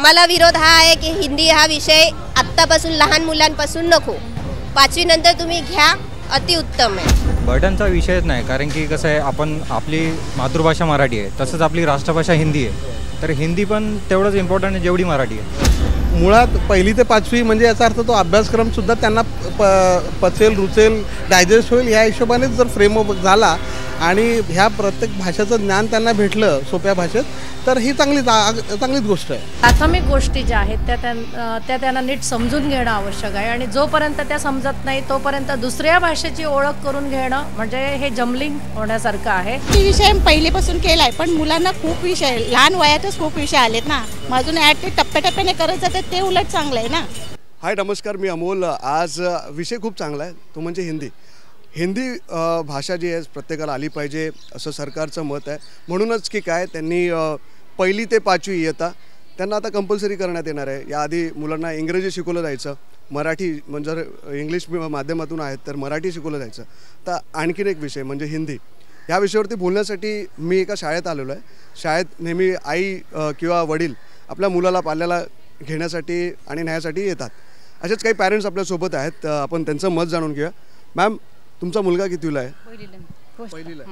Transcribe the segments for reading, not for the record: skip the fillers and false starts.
मला विरोध हा आहे की हिंदी हा विषय आत्तापासून लहान मुलांपासून नको, 5वी नंतर तुम्ही घ्या, अतिउत्तम आहे। बर्डनचा विषयच नाही, कारण की कसं आहे, आपण आपली मातृभाषा मराठी आहे, तसंच आपली राष्ट्रभाषा हिंदी आहे, तर हिंदी पण तेवढंच इम्पॉर्टंट आहे जेवढी मराठी आहे। मुळात 1ली ते 5वी म्हणजे याचा अर्थ तो अभ्यासक्रमसुद्धा त्यांना पचेल, रुचेल, डायजेस्ट होईल ह्या हिशोबानेच जर फ्रेमवर्क झाला आणि ह्या प्रत्येक भाषेचं ज्ञान त्यांना भेटलं सोप्या भाषेत, तर ही चांगलीच गोष्ट आहे। प्राथमिक गोष्टी ज्या आहेत त्या त्यांना नीट समजून घेणं आवश्यक आहे आणि जोपर्यंत त्या समजत नाही तोपर्यंत दुसऱ्या भाषेची ओळख करून घेणं म्हणजे हे जमलिंग होण्यासारखं आहे। ती विषय पहिलेपासून केला आहे, पण मुलांना खूप विषय लहान वयातच खूप विषय आलेत ना, अजून ॲड ते टप्प्याटप्प्याने करत जातात, ते उलट चांगलं आहे ना। हाय नमस्कार, मी अमोल। आज विषय खूप चांगला आहे, तो म्हणजे हिंदी भाषा जी आहे प्रत्येकाला आली पाहिजे असं सरकारचं मत आहे। म्हणूनच की काय त्यांनी 1ली ते 5वी इयत्ता त्यांना आता कंपल्सरी करण्यात येणार आहे। याआधी मुलांना इंग्रजी शिकवलं जायचं, मराठी म्हणजे जर इंग्लिश माध्यमातून आहेत तर मराठी शिकवलं जायचं, तर आणखीन एक विषय म्हणजे हिंदी। ह्या विषयावरती बोलण्यासाठी मी एका शाळेत आलेलो आहे। शाळेत नेहमी आई किंवा वडील आपल्या मुलाला पाल्याला घेण्यासाठी आणि न्यायासाठी येतात। असेच काही पॅरेंट्स आपल्यासोबत आहेत, आपण त्यांचं मत जाणून घेऊया। मॅम, तुमचा मुलगा कितवीला आहे? पहिलीला।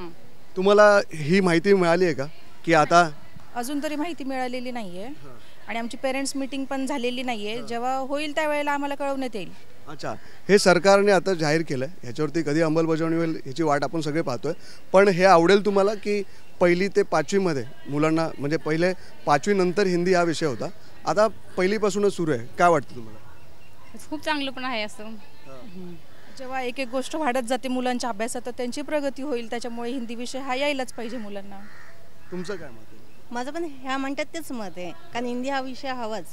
तुम्हाला ही माहिती मिळाली आहे का की आता? अजून तरी माहिती मिळालेली नाही आहे आणि आमची पेरेंट्स मीटिंग पण झालेली नाही आहे। जेव्हा होईल त्यावेळेला आम्हाला कळवण्यात येईल। अच्छा, हे सरकारने आता जाहीर केलं आहे, ह्याच्यावरती कधी अंमलबजावणी होईल ह्याची वाट आपण सगळे पाहतोय। पण हे आवडेल तुम्हाला की 1ली ते 5वीमध्ये मुलांना, म्हणजे पहिले 5वी नंतर हिंदी हा विषय होता, आता 1लीपासूनच सुरू आहे, काय वाटतं तुम्हाला? खूप चांगलं पण आहे असं। जेव्हा एक एक गोष्ट वाढत जाते मुलांच्या अभ्यासात तर त्यांची प्रगती होईल, त्याच्यामुळे हिंदी विषय हा यायलाच पाहिजे मुलांना। तुमचं काय मत आहे? माझं पण ह्या म्हणतात तेच मत आहे, कारण हिंदी हा विषय हवाच।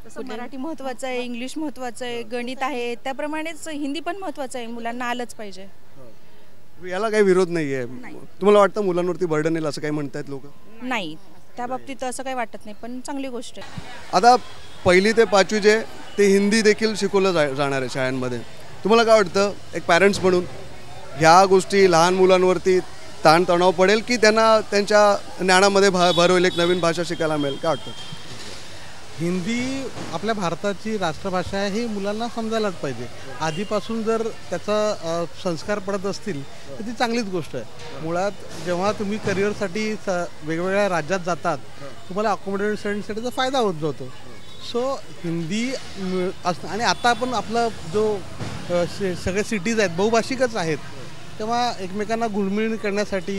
तसं मराठी महत्त्वाचं आहे, इंग्लिश महत्त्वाचं आहे, गणित आहे, त्याप्रमाणेच हिंदी पण महत्त्वाचं आहे, मुलांना आलंच पाहिजे। याला काही विरोध नाही आहे? तुम्हाला वाटतं मुलांवरती बर्डन येईल असं काही म्हणतात लोक? नाही, त्या बाबतीत असं काही वाटत नाही, पण चांगली गोष्ट आहे। आता 1ली ते 5वी जे ते हिंदी देखील शिकवलं जाणार आहे शाळांमध्ये, तुम्हाला काय वाटतं एक पॅरेंट्स म्हणून ह्या गोष्टी लहान मुलांवरती ताणतणाव पडेल की त्यांना त्यांच्या ज्ञानामध्ये भर होईल, एक नवीन भाषा शिकायला मिळेल, काय वाटतं? हिंदी आपल्या भारताची राष्ट्रभाषा आहे हे मुलांना समजायलाच पाहिजे। आधीपासून जर त्याचा संस्कार पडत असतील तर ती चांगलीच गोष्ट आहे। मुळात जेव्हा तुम्ही करिअरसाठी वेगवेगळ्या राज्यात जातात, तुम्हाला अकोमोडेशनसाठीचा फायदा होत जातो। सो हिंदी आणि आता आपण आपला जो सगळे सिटीज आहेत बहुभाषिकच आहेत, तेव्हा एकमेकांना घुलमिळ करण्यासाठी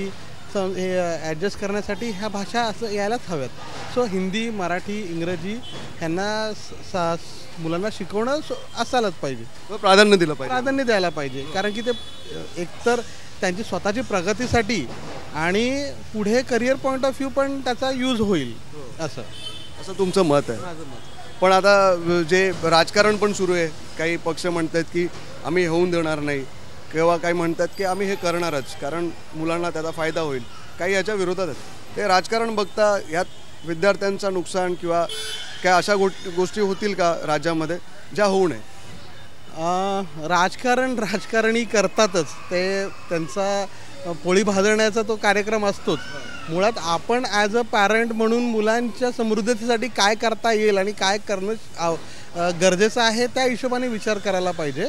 हे ॲडजस्ट करण्यासाठी ह्या भाषा असं यायलाच हव्यात। सो हिंदी, मराठी, इंग्रजी ह्यांना मुलांना शिकवणं असायलाच पाहिजे, प्राधान्य दिलं पाहिजे, प्राधान्य द्यायला पाहिजे, कारण की ते एकतर त्यांची स्वतःची प्रगतीसाठी आणि पुढे करिअर पॉईंट ऑफ व्ह्यू पण त्याचा यूज होईल असं तुमचं मत आहे? माझं मत। पण आता जे राजकारण पण सुरू आहे, काही पक्ष म्हणतात की आम्ही होऊन देणार नाही, किंवा काही म्हणतात की आम्ही हे करणारच कारण मुलांना त्याचा फायदा होईल, काही याच्या विरोधात आहेत। ते राजकारण बघता यात विद्यार्थ्यांचं नुकसान किंवा काय अशा गोष्टी होतील का राज्यामध्ये ज्या होऊ नये? राजकारणी करतातच, ते त्यांचा पोळी भाजण्याचा तो कार्यक्रम असतोच। मुळात आपण ॲज अ पॅरेंट म्हणून मुलांच्या समृद्धीसाठी काय करता येईल आणि काय करणं गरजेचं आहे त्या हिशोबाने विचार करायला पाहिजे।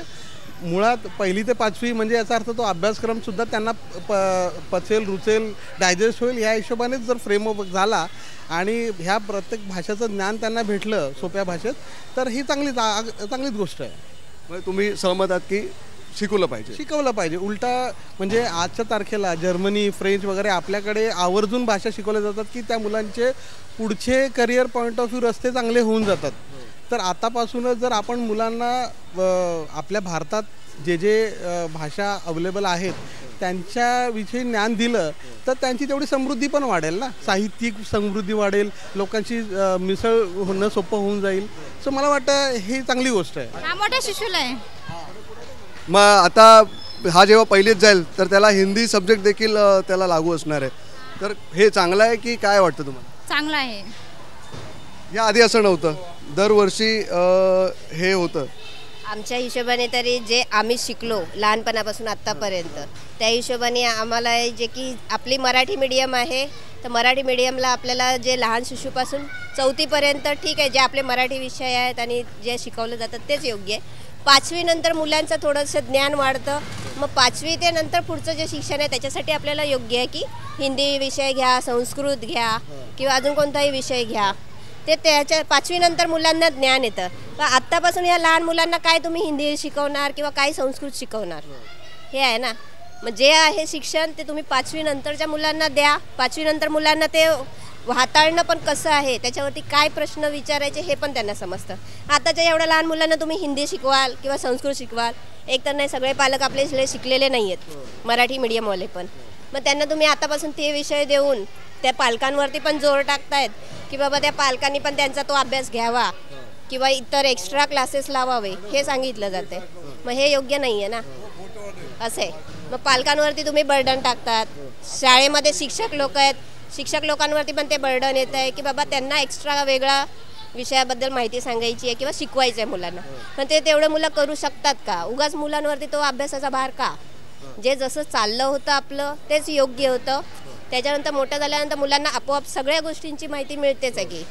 मुळात 1ली ते 5वी म्हणजे याचा अर्थ तो अभ्यासक्रमसुद्धा त्यांना पचेल, रुचेल, डायजेस्ट होईल ह्या हिशोबानेच जर फ्रेमवर्क झाला आणि ह्या प्रत्येक भाषेचं ज्ञान त्यांना भेटलं सोप्या भाषेत, तर ही चांगलीच गोष्ट आहे। म्हणजे तुम्ही सहमत आहात की शिकवलं पाहिजे? उलटा म्हणजे आजच्या तारखेला जर्मनी, फ्रेंच वगैरे आपल्याकडे आवर्जून भाषा शिकवल्या जातात की त्या मुलांचे पुढचे करिअर पॉईंट ऑफ व्ह्यू रस्ते चांगले होऊन जातात। तर आतापासूनच जर आपण मुलांना आपल्या भारतात जे भाषा अवेलेबल आहेत त्यांच्याविषयी ज्ञान दिलं तर त्यांची तेवढी समृद्धी पण वाढेल ना, साहित्यिक समृद्धी वाढेल, लोकांची मिसळ होणं सोपं होऊन जाईल। सो मला वाटतं ही चांगली गोष्ट आहे। मोठ्या शिशूला आहे। मग आता हा जेव्हा 1लीत जाईल तर त्याला हिंदी सब्जेक्ट देखील त्याला लागू असणार आहे, तर हे चांगलं आहे की काय वाटतं तुम्हाला? चांगलं आहे। या आधी असं नव्हतं, दरवर्षी हे होतं। आमच्या हिशोबाने तरी जे आम्ही शिकलो लहानपणापासून आत्तापर्यंत, त्या हिशोबाने आम्हाला जे की आपली मराठी मीडियम आहे तर मराठी मीडियमला आपल्याला जे लहान शिशूपासून 4थीपर्यंत ठीक आहे, जे आपले मराठी विषय आहेत आणि जे शिकवलं जातं तेच योग्य आहे. 5वी नंतर मुलांचं थोडंसं ज्ञान वाढतं. मग 5वी ते नंतर पुढचं जे शिक्षण आहे त्याच्यासाठी आपल्याला योग्य आहे की हिंदी विषय घ्या, संस्कृत घ्या किंवा अजून कोणताही विषय घ्या. ते त्याच्या 5वी नंतर मुलांना ज्ञान येतं. तर आत्तापासून ह्या लहान मुलांना काय तुम्ही हिंदी शिकवणार किंवा काय संस्कृत शिकवणार, हे आहे ना. मग जे आहे शिक्षण ते तुम्ही 5वी नंतरच्या मुलांना द्या. 5वी नंतर मुलांना ते हाताळणं पण कसं आहे, त्याच्यावरती काय प्रश्न विचारायचे हे पण त्यांना समजतं. आताच्या एवढ्या लहान मुलांना तुम्ही हिंदी शिकवाल किंवा संस्कृत शिकवाल, एक तर नाही, सगळे पालक आपले शिकलेले नाही आहेत मराठी मीडियमवाले पण. मग त्यांना तुम्ही आतापासून ते विषय देऊन त्या पालकांवरती पण जोर टाकतायत की बाबा त्या पालकांनी पण त्यांचा तो अभ्यास घ्यावा किंवा इतर एक्स्ट्रा क्लासेस लावावे, हे सांगितलं जाते. मग हे योग्य नाही आहे ना, असं आहे. मग पालकांवरती तुम्ही बर्डन टाकतात. शाळेमध्ये शिक्षक लोक आहेत, शिक्षक लोकांवरती पण ते बर्डन येत आहे की बाबा त्यांना एक्स्ट्रा वेगळा विषयाबद्दल माहिती सांगायची आहे किंवा शिकवायचं आहे मुलांना. पण ते तेवढं मुलं करू शकतात का? उगाच मुलांवरती तो अभ्यासाचा भार का? जे जसं चाललं होतं आपलं तेच योग्य होतं. त्याच्यानंतर मोठं झाल्यानंतर मुलांना आपोआप सगळ्या गोष्टींची माहिती मिळतेच आहे की.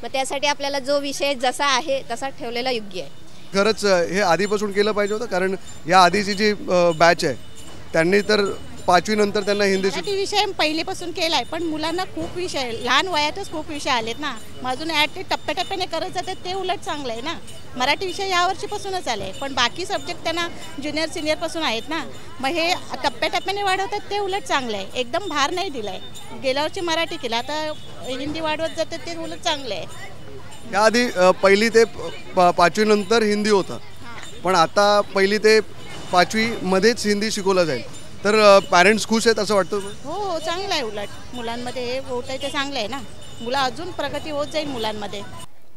मग त्यासाठी आपल्याला जो विषय जसा आहे तसा ठेवलेला योग्य आहे. खरंच हे आधीपासून केलं पाहिजे होतं, कारण या आधीची जी बॅच आहे त्यांनी तर 5वी नंतर त्यांना हिंदी मराठी विषय पहिलेपासून केला आहे, पण मुलांना खूप विषय लहान वयातच खूप विषय आलेत ना. मग अजून ॲड ते टप्प्याटप्प्याने करत जातात, ते उलट चांगलं आहे ना. मराठी विषय या वर्षीपासूनच आले, पण बाकी सब्जेक्ट त्यांना ज्युनियर सिनियरपासून आहेत ना. मग हे टप्प्याटप्प्याने वाढवतात, ते उलट चांगलं आहे. एकदम भार नाही दिला आहे. गेल्या वर्षी मराठी केला, आता हिंदी वाढवत जातात, ते उलट चांगलं आहे. याआधी 1ली ते 5वी नंतर हिंदी होतं, पण आता 1ली ते 5वी मध्येच हिंदी शिकवलं जाईल. तर पॅरेंट्स खुश आहेत असं वाटतं? हो, चांगलं आहे. उलट मुलांमध्ये हे होत आहे ते चांगलं आहे ना. मुलं अजून प्रगती होत जाईल मुलांमध्ये.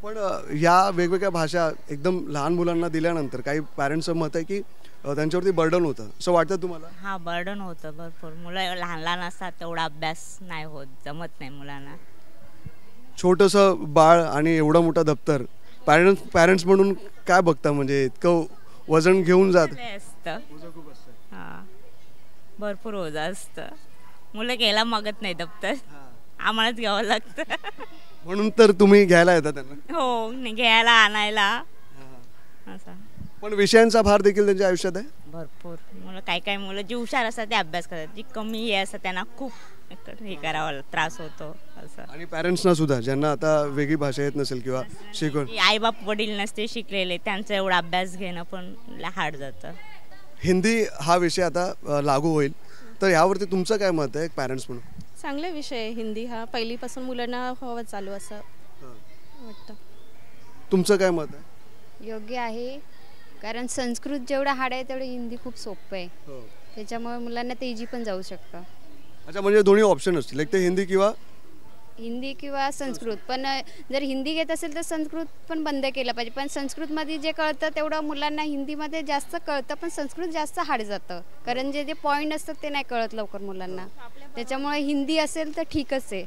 पण या वेगवेगळ्या भाषा एकदम लहान मुलांना दिल्यानंतर काही पॅरेंट्सचं मत आहे की त्यांच्यावरती बर्डन होतं, असं वाटतं तुम्हाला? हां, बर्डन होतं भरपूर. मुलं लहान लहान असतात, तेवढा अभ्यास नाही होत, जमत नाही मुलांना. छोटंसं बाळ आणि एवढं मोठं दप्तर, पॅरेंट्स म्हणून काय बघता? म्हणजे इतकं वजन घेऊन जात असतं. हां, भरपूर ओझं असतं. मुलं घ्यायला मागत नाही दप्तर, आम्हालाच घ्यावं लागतं. म्हणून तर तुम्ही घ्यायला येता त्यांना? हो, घ्यायला आणायला असं. पण विषयांचा भार देखील त्यांच्या आयुष्यात आहे भरपूर. मुलं काही मुलं जी हुशार असतात ते अभ्यास करतात, जी कमी हे असतात त्यांना खूप हे करावं, त्रास होतो असं. आणि पॅरेंट्सना सुद्धा, ज्यांना आता वेगळी भाषा येत नसेल किंवा शिकवण, आईबाप वडील नसते शिकलेले, त्यांचा एवढा अभ्यास घेणं पण हार्ड जातं. हिंदी हा विषय आता लागू होईल, तर यावरती तुमचं काय मत आहे पॅरेंट्स म्हणून? चांगला विषय आहे हिंदी हा. पहिलीपासून मुलांना हवं चालू असं वाटतं. तुमचं काय मत आहे? योग्य आहे, कारण संस्कृत जेवढं हार्ड आहे तेवढं हिंदी खूप सोपं आहे. त्याच्यामुळे मुलांना ते इजी पण जाऊ शकतं. अच्छा, म्हणजे दोन्ही ऑप्शन असतील, एक ते हिंदी किंवा संस्कृत. पण जर हिंदी घेत असेल तर संस्कृत पण बंद केलं पाहिजे. पण संस्कृतमध्ये जे कळतं तेवढं मुलांना हिंदीमध्ये जास्त कळतं, पण संस्कृत जास्त हार्ड जातं, कारण जे पॉईंट असतात ते नाही कळत लवकर मुलांना. त्याच्यामुळे हिंदी असेल तर ठीकच आहे.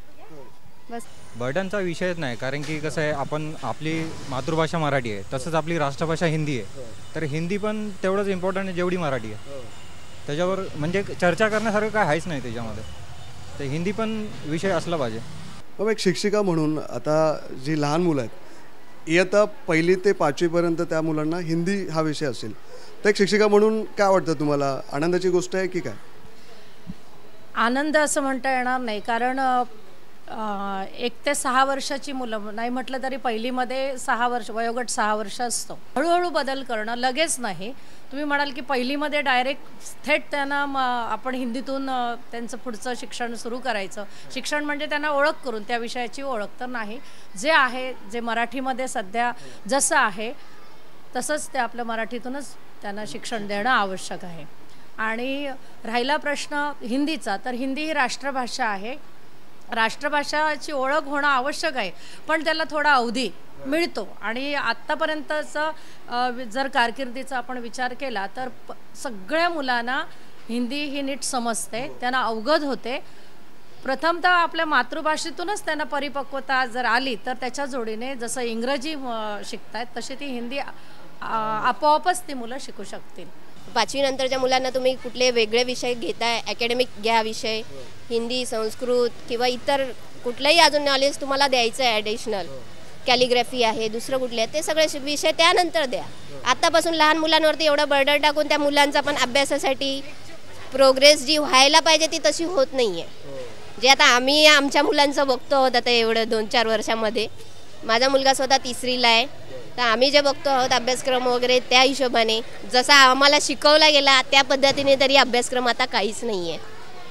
बस, बर्डनचा विषयच नाही, कारण की कसं आहे, आपण आपली मातृभाषा मराठी आहे, तसंच आपली राष्ट्रभाषा हिंदी आहे. तर हिंदी पण तेवढंच इम्पॉर्टंट आहे जेवढी मराठी आहे. त्याच्यावर म्हणजे चर्चा करण्यासारखं काय आहेच नाही त्याच्यामध्ये. तर हिंदी पण विषय असला पाहिजे. मग एक शिक्षिका म्हणून आता जी लहान मुलं आहेत, इयत्ता 1ली ते 5वीपर्यंत त्या मुलांना हिंदी हा विषय असेल, तर एक शिक्षिका म्हणून काय वाटतं तुम्हाला? आनंदाची गोष्ट आहे की काय? आनंद असं म्हणता येणार नाही, कारण 1 ते 6 वर्षाची मुलं, नाही म्हटलं तरी पहिलीमध्ये 6 वर्ष, वयोगट 6 वर्ष असतो. हळूहळू बदल करणं, लगेच नाही. तुम्ही म्हणाल की पहिलीमध्ये डायरेक्ट थेट त्यांना आपण हिंदीतून त्यांचं पुढचं शिक्षण सुरू करायचं. शिक्षण म्हणजे त्यांना ओळख करून, त्या विषयाची ओळख तर नाही. जे आहे, जे मराठीमध्ये सध्या जसं आहे तसंच ते आपलं मराठीतूनच त्यांना शिक्षण देणं आवश्यक आहे. आणि राहिला प्रश्न हिंदीचा, तर हिंदी ही राष्ट्रभाषा आहे. राष्ट्रभाषाची ओळख होणं आवश्यक आहे, पण त्याला थोडा अवधी मिळतो. आणि आत्तापर्यंतचा जर कारकिर्दीचा आपण विचार केला तर सगळ्या मुलांना हिंदी ही नीट समजते, त्यांना अवगत होते. प्रथमतः आपल्या मातृभाषेतूनच त्यांना परिपक्वता जर आली तर त्याच्या जोडीने जसं इंग्रजी शिकतायत तशी ती हिंदी आपोआपच ती मुलं शिकू शकतील. 5वी नंतरच्या मुलांना तुम्ही कुठले वेगळे विषय घेताय, अकॅडमिक घ्या विषय, हिंदी, संस्कृत किंवा इतर कुठलंही अजून नॉलेज तुम्हाला द्यायचं आहे ॲडिशनल, कॅलिग्राफी आहे, दुसरं कुठले आहे, ते सगळे विषय त्यानंतर द्या. आत्तापासून लहान मुलांवरती एवढं बर्डन टाकून त्या मुलांचा पण अभ्यासासाठी प्रोग्रेस जी व्हायला पाहिजे ती तशी होत नाही आहे. जे आता आम्ही आमच्या मुलांचं बघतो आहोत आता एवढं 2-4 वर्षामध्ये, माझा मुलगा स्वतः 3रीला आहे, तर आम्ही जे बघतो आहोत अभ्यासक्रम वगैरे त्या हिशोबाने जसा आम्हाला शिकवला गेला त्या पद्धतीने तरी अभ्यासक्रम आता काहीच नाही आहे.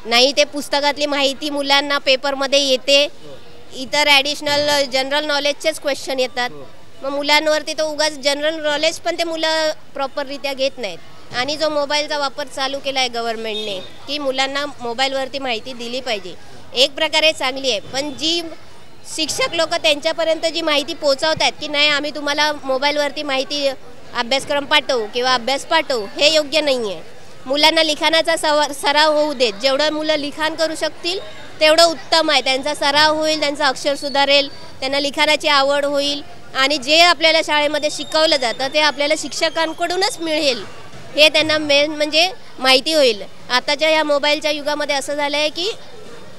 नाही ते पुस्तकातली माहिती मुलांना पेपरमध्ये येते, इतर ॲडिशनल जनरल नॉलेजचेच क्वेश्चन येतात. मग मुलांवरती तो उगाच जनरल नॉलेज पण ते मुलं प्रॉपररित्या घेत नाहीत. आणि जो मोबाईलचा वापर चालू केला आहे गव्हर्नमेंटने की मुलांना मोबाईलवरती माहिती दिली पाहिजे, एक प्रकारे चांगली आहे, पण जी शिक्षक लोक त्यांच्यापर्यंत जी माहिती पोहोचवत आहेत की नाही आम्ही तुम्हाला मोबाईलवरती माहिती अभ्यासक्रम पाठवू किंवा अभ्यास पाठवू, हे योग्य नाही आहे. मुलांना लिखाणाचा सराव होऊ देत, जेवढं मुलं लिखाण करू शकतील तेवढं उत्तम आहे. त्यांचा सराव होईल, त्यांचं अक्षर सुधारेल, त्यांना लिखाणाची आवड होईल आणि जे आपल्याला शाळेमध्ये शिकवलं जातं ते आपल्याला शिक्षकांकडूनच मिळेल हे त्यांना मेन म्हणजे माहिती होईल. आताच्या या मोबाईलच्या युगामध्ये असं झालं आहे की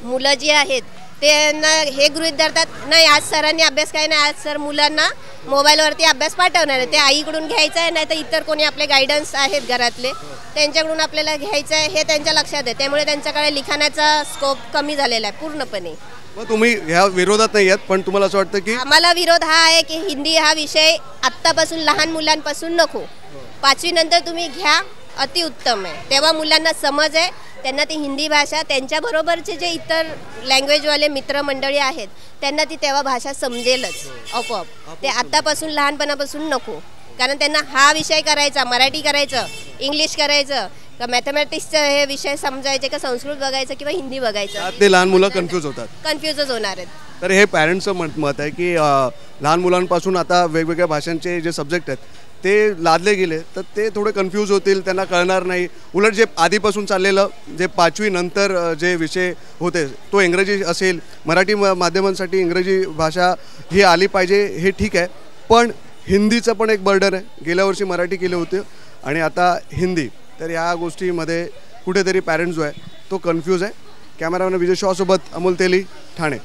मुलं जी आहेत त्यांना हे गृहीत धरतात, नाही आज सरांनी अभ्यास काय नाही, आज सर मुलांना मोबाईलवरती अभ्यास पाठवणार आहे, ते आईकडून घ्यायचं आहे, नाही तर इतर कोणी आपले गायडन्स आहेत घरातले त्यांच्याकडून आपल्याला घ्यायचं आहे, हे त्यांच्या लक्षात आहे. त्यामुळे त्यांच्याकडे लिखाणाचा स्कोप कमी झालेला आहे पूर्णपणे. मग तुम्ही ह्या विरोधात नाही आहेत, पण तुम्हाला असं वाटतं की आम्हाला विरोध हा आहे की हिंदी हा विषय आत्तापासून लहान मुलांपासून नको, 5वी नंतर तुम्ही घ्या, अतिउत्तम आहे. तेव्हा मुलांना समज आहे, त्यांना ती हिंदी भाषा त्यांच्याबरोबरचे जे इतर लँग्वेजवाले मित्रमंडळी आहेत त्यांना ती तेव्हा भाषा समजेलच आपोआप. ते आत्तापासून लहानपणापासून नको, कारण त्यांना हा विषय करायचा, मराठी करायचं, इंग्लिश करायचं का मॅथमॅटिक्सचं हे विषय समजायचे का संस्कृत बघायचं किंवा हिंदी बघायचं, ते लहान मुलं कन्फ्यूज होतात, कन्फ्यूजच होणार आहेत. तर हे पॅरेंट्सचं मत आहे की लहान मुलांपासून आता वेगवेगळ्या भाषांचे जे सब्जेक्ट आहेत ते लादले गेले तर ते थोडे कन्फ्यूज होतील, त्यांना कळणार नाही. उलट जे आधीपासून चाललेलं जे 5वी नंतर जे विषय होते तो इंग्रजी असेल, मराठी माध्यमांसाठी इंग्रजी भाषा ही आली पाहिजे हे ठीक आहे, पण हिंदीचं पण एक बर्डन आहे. गेल्या वर्षी मराठी केले होते आणि आता हिंदी, तर ह्या गोष्टीमध्ये कुठेतरी पॅरेंट्स जो आहे तो कन्फ्यूज आहे. कॅमेरामॅन विजय शॉसोबत अमोल तेली, ठाणे.